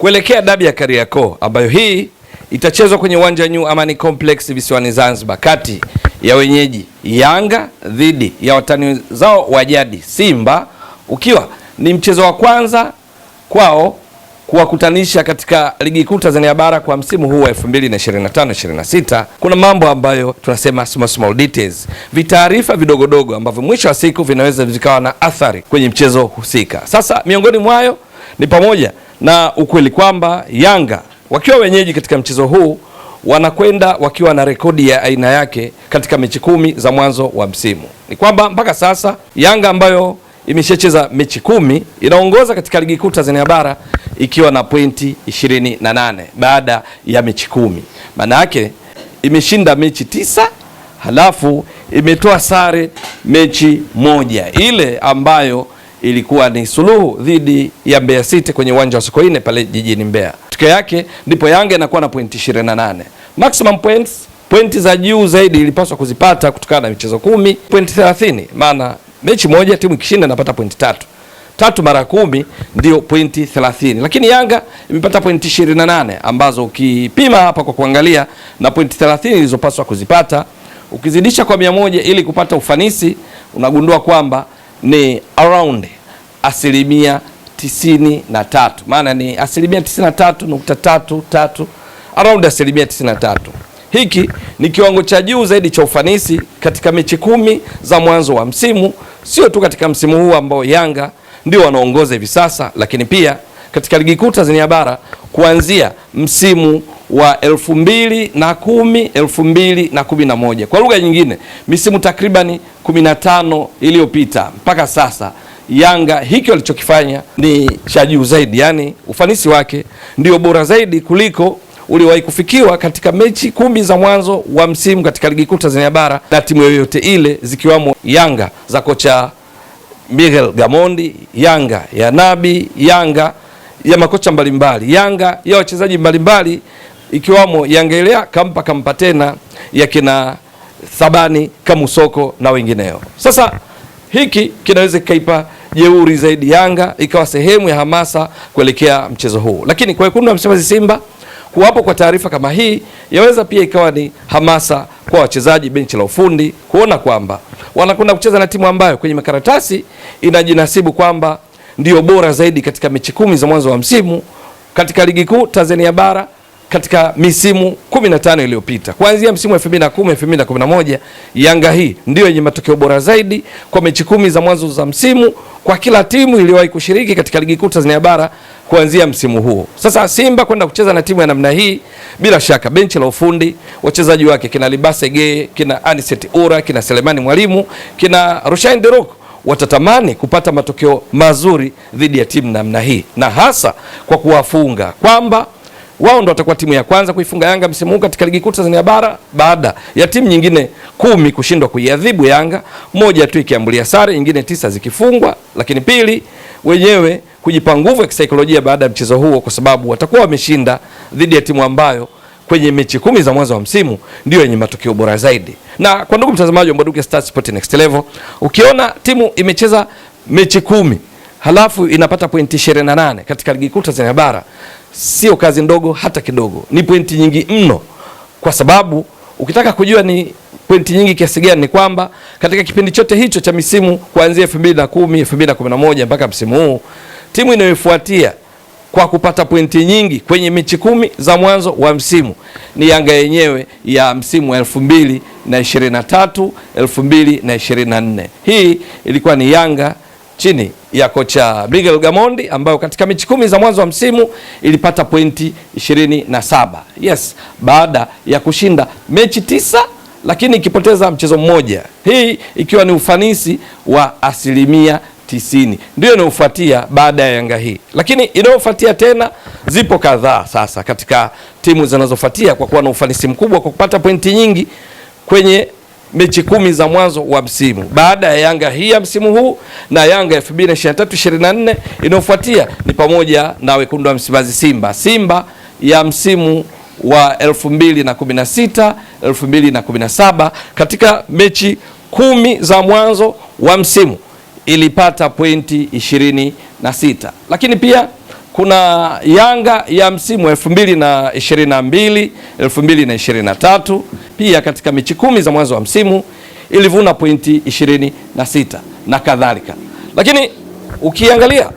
kuelekea dabi ya Kariakoo ambayo hii itachezwa kwenye uwanja New Amani Complex visiwani Zanzibar, kati ya wenyeji Yanga dhidi ya watani zao wa jadi Simba, ukiwa ni mchezo wa kwanza kwao kuwakutanisha katika ligi kuu Tanzania bara kwa msimu huu wa 2025-26. Kuna mambo ambayo tunasema small details, vitaarifa vidogodogo ambavyo mwisho wa siku vinaweza vikawa na athari kwenye mchezo husika. Sasa miongoni mwayo ni pamoja na ukweli kwamba Yanga wakiwa wenyeji katika mchezo huu wanakwenda wakiwa na rekodi ya aina yake katika mechi 10 za mwanzo wa msimu. Ni kwamba mpaka sasa Yanga ambayo imeshacheza mechi 10 inaongoza katika ligi kuu Tanzania bara ikiwa na pointi 28 baada ya mechi 10. Maana yake imeshinda mechi 9 halafu imetoa sare mechi 1, ile ambayo ilikuwa ni suluhu dhidi ya Mbeya City kwenye uwanja wa Sokoine pale jijini Mbeya. Tukio yake ndipo Yanga inakuwa na pointi 28. Maximum pointi za juu zaidi ilipaswa kuzipata kutokana na michezo 10, pointi 30. Maana mechi moja timu ikishinda inapata pointi 3 mara 10 ndio pointi 30. Lakini Yanga imepata pointi 28 ambazo ukipima hapa kwa kuangalia na pointi 30 ilizopaswa kuzipata, ukizidisha kwa 100 ili kupata ufanisi, unagundua kwamba ni around 93%. Maana ni 93.33, around 93%. Hiki ni kiwango cha juu zaidi cha ufanisi katika mechi 10 za mwanzo wa msimu, sio tu katika msimu huu ambao Yanga ndio wanaongoza hivi sasa, lakini pia katika ligi kuu Tanzania bara kuanzia msimu wa 2010 2011. Kwa lugha nyingine, misimu takribani 15 iliyopita mpaka sasa Yanga hiki walichokifanya ni cha juu zaidi, yani ufanisi wake ndio bora zaidi kuliko uliwahi kufikiwa katika mechi 10 za mwanzo wa msimu katika ligi kuu Tanzania bara na timu yoyote ile, zikiwamo Yanga za kocha Miguel Gamondi, Yanga ya Nabi, Yanga ya makocha mbalimbali, Yanga ya wachezaji mbalimbali, ikiwamo Yanga ile kampa tena ya kina Thabani Kamusoko na wengineo. Sasa hiki kinaweza kaipa jeuri zaidi Yanga ikawa sehemu ya hamasa kuelekea mchezo huu. Lakini kwa wekundu wa Msimbazi Simba, kuwapo kwa taarifa kama hii yaweza pia ikawa ni hamasa kwa wachezaji, benchi la ufundi kuona kwamba wanakwenda kucheza na timu ambayo kwenye makaratasi inajinasibu kwamba ndio bora zaidi katika mechi 10 za mwanzo wa msimu katika ligi kuu Tanzania bara katika misimu 15 iliyopita. Kuanzia msimu wa 2010 2011, Yanga hii ndio yenye matokeo bora zaidi kwa mechi 10 za mwanzo za msimu kwa kila timu iliyowahi kushiriki katika ligi kuu Tanzania bara kuanzia msimu huo. Sasa Simba kwenda kucheza na timu ya namna hii, bila shaka benchi la ufundi, wachezaji wake kina Libase Geye, kina Anicet Ura, kina Selemani Mwalimu, kina Rushain Derok watatamani kupata matokeo mazuri dhidi ya timu namna hii, na hasa kwa kuwafunga, kwamba wao ndo watakuwa timu ya kwanza kuifunga Yanga msimu huu katika ligi kuu Tanzania bara baada ya timu nyingine 10 kushindwa kuiadhibu Yanga, moja tu ikiambulia sare, nyingine 9 zikifungwa. Lakini pili, wenyewe kujipa nguvu ya kisaikolojia baada ya mchezo huo, kwa sababu watakuwa wameshinda dhidi ya timu ambayo kwenye mechi 10 za mwanzo wa msimu ndio yenye matokeo bora zaidi. Na kwa ndugu mtazamaji wa Mbwaduke Star Sport Next Level, ukiona timu imecheza mechi 10 halafu inapata pointi 28 katika ligi kuu Tanzania bara, sio kazi ndogo hata kidogo, ni pointi nyingi mno. Kwa sababu ukitaka kujua ni pointi nyingi kiasi gani, ni kwamba katika kipindi chote hicho cha misimu kuanzia 2010 2011 mpaka msimu huu, timu inayofuatia kwa kupata pointi nyingi kwenye mechi 10 za mwanzo wa msimu ni Yanga yenyewe ya msimu wa 2023 2024. Hii ilikuwa ni Yanga chini ya kocha Miguel Gamondi, ambayo katika mechi 10 za mwanzo wa msimu ilipata pointi 27. Yes, baada ya kushinda mechi 9 lakini ikipoteza mchezo mmoja. Hii ikiwa ni ufanisi wa 90%. Ndio inayofuatia baada ya Yanga hii. Lakini inayofuatia tena zipo kadhaa sasa katika timu zinazofuatia kwa kuwa na ufanisi mkubwa kwa kupata pointi nyingi kwenye mechi 10 za mwanzo wa msimu. Baada ya Yanga hii ya msimu huu na Yanga 2023-24 inayofuatia ni pamoja na wekundu wa Msimbazi Simba ya msimu wa 2016 2017 katika mechi 10 za mwanzo wa msimu ilipata pointi 26. Lakini pia kuna Yanga ya msimu 2022 2023, pia katika mechi 10 za mwanzo wa msimu ilivuna pointi 26 na kadhalika. Lakini ukiangalia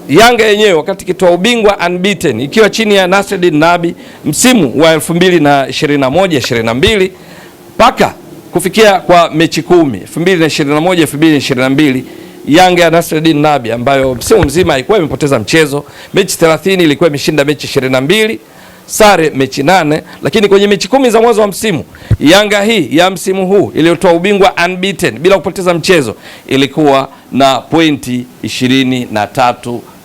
Yanga yenyewe wakati ikitoa ubingwa unbeaten ikiwa chini ya Nasreddine Nabi msimu wa 2021-22 mpaka kufikia kwa mechi 10 2021-2022, Yanga ya Nasreddine Nabi ambayo msimu mzima ilikuwa imepoteza mchezo, mechi 30 ilikuwa imeshinda mechi 22, sare mechi 8, lakini kwenye mechi 10 za mwanzo wa msimu Yanga hii ya msimu huu iliyotoa ubingwa unbeaten bila kupoteza mchezo ilikuwa na pointi 23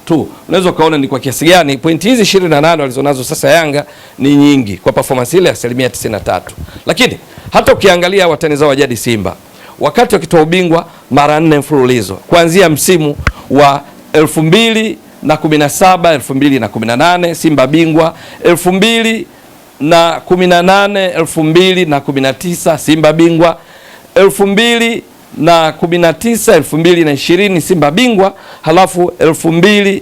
tu. Unaweza kaona ni kwa kiasi gani pointi hizi 28 walizonazo sasa Yanga ni nyingi kwa performance ile ya 93%. Lakini hata ukiangalia watani zao wa jadi Simba wakati wakitoa ubingwa mara 4 mfululizo kuanzia msimu wa 2017 2018 Simba bingwa, 2018 2019 Simba bingwa, 2019 2020 Simba bingwa, halafu 2020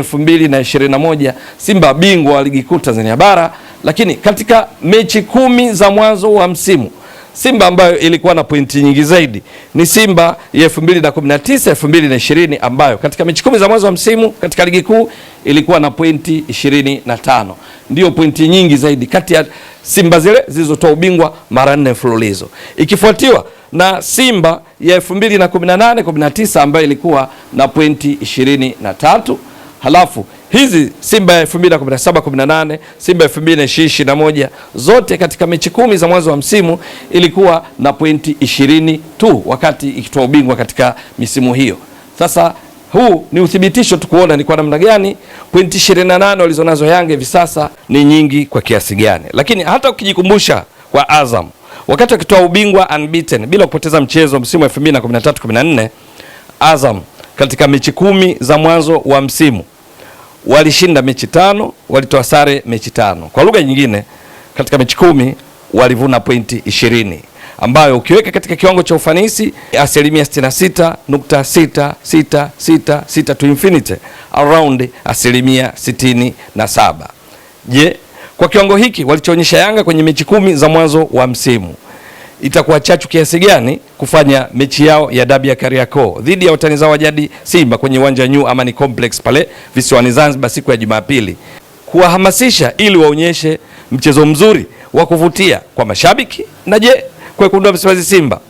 2021 Simba bingwa wa ligi kuu Tanzania bara. Lakini katika mechi 10 za mwanzo wa msimu Simba ambayo ilikuwa na pointi nyingi zaidi ni Simba ya 2019 2020 ambayo katika mechi 10 za mwanzo wa msimu katika ligi kuu ilikuwa na pointi 25. Ndio pointi nyingi zaidi kati ya Simba zile zilizotoa ubingwa mara 4 mfululizo, ikifuatiwa na Simba ya 2018 19 ambayo ilikuwa na pointi 23. Halafu hizi Simba ya 2017 18, Simba ya 2020 zote katika mechi 10 za mwanzo wa msimu ilikuwa na pointi 20 tu wakati ikitoa ubingwa katika misimu hiyo. Sasa huu ni uthibitisho tu kuona ni kwa namna gani pointi 28 walizonazo Yanga hivi sasa ni nyingi kwa kiasi gani. Lakini hata ukijikumbusha kwa Azam wakati akitoa ubingwa unbeaten bila kupoteza mchezo msimu wa 2013 14, Azam katika mechi 10 za mwanzo wa msimu walishinda mechi 5, walitoa sare mechi 5. Kwa lugha nyingine katika mechi 10 walivuna pointi 20 ambayo ukiweka katika kiwango cha ufanisi 66.666 to infinity around 67%. Je, kwa kiwango hiki walichoonyesha Yanga kwenye mechi 10 za mwanzo wa msimu itakuwa chachu kiasi gani kufanya mechi yao ya dabi ya Kariakoo dhidi ya watani zao wa jadi Simba kwenye uwanja New Amani Complex pale visiwani Zanzibar siku ya Jumapili, kuwahamasisha ili waonyeshe mchezo mzuri wa kuvutia kwa mashabiki? Na je, kwa wekundu wa Msimbazi Simba,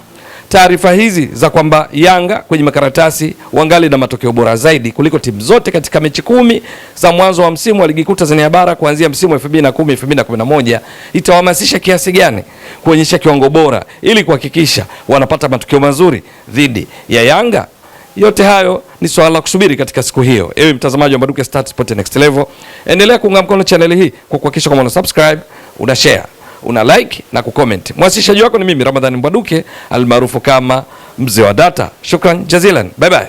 taarifa hizi za kwamba Yanga kwenye makaratasi wangali na matokeo bora zaidi kuliko timu zote katika mechi 10 za mwanzo wa msimu wa ligi kuu Tanzania bara kuanzia msimu wa 2010 2011 itawahamasisha kiasi gani kuonyesha kiwango bora ili kuhakikisha wanapata matokeo mazuri dhidi ya Yanga? Yote hayo ni swala la kusubiri katika siku hiyo. Ewe mtazamaji wa Mbwaduke Stats Sport Next Level, endelea kuunga mkono channel hii kwa kuhakikisha kama una subscribe, una share, una like na kucomment. Mwasishaji wako ni mimi Ramadhani Mbwaduke almaarufu kama Mzee wa Data. Shukran jazilan. Bye bye.